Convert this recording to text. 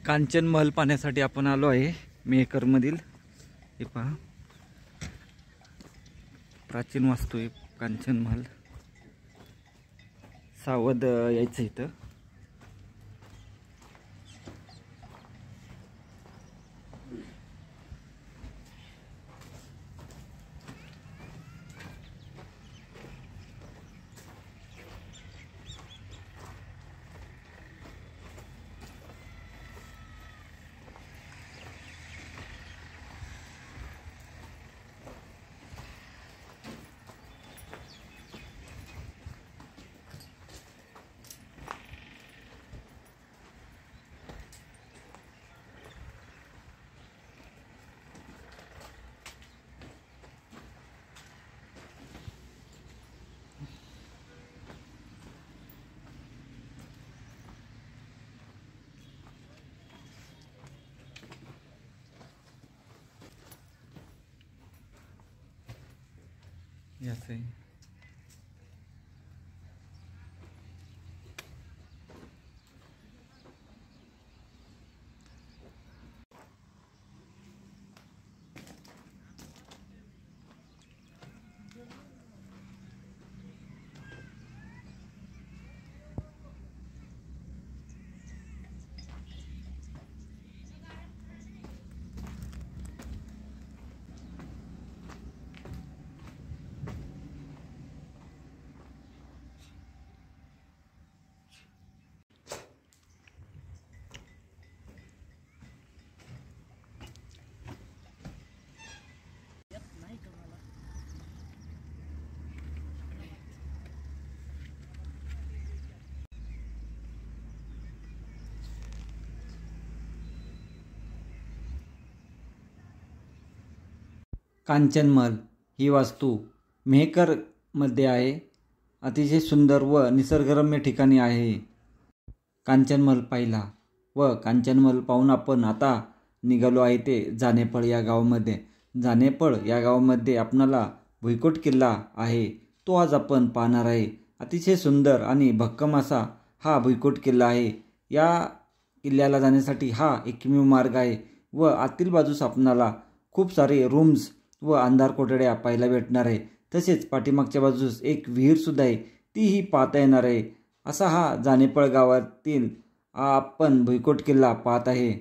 कांचन महल पाहण्यासाठी आपण आलो आहे मेहकरमधील। हे पहा प्राचीन वास्तू आहे कांचन महल। सावध यायचं इथं। ऐसे कांचन महल ही वास्तू मेहकर मध्ये आहे। अतिशय सुंदर व निसर्गरम्य ठिकाणी आहे। कांचन महल पाहिला व कांचन महल पाहून आपण आता निघालो आहे ते जानेपळ या गावामध्ये। जानेपळ या गावामध्ये आपणाला भुईकोट किल्ला आहे तो आज आपण पाहणार आहे। अतिशय सुंदर आणि भक्कम असा हा भुईकोट किल्ला आहे। या किल्ल्याला जाण्यासाठी हा एकमेव मार्ग आहे व आतील बाजूस आपणाला खूप सारे रूम्स व अंधार कोठड्या पाहायला भेटणार आहे। तसेच पाठीमागच्या बाजूस एक विहीर सुद्धा आहे तीही पाहता येणार आहे। असा हा जानेपळ गावातील आपण भुईकोट किल्ला पाहत आहे।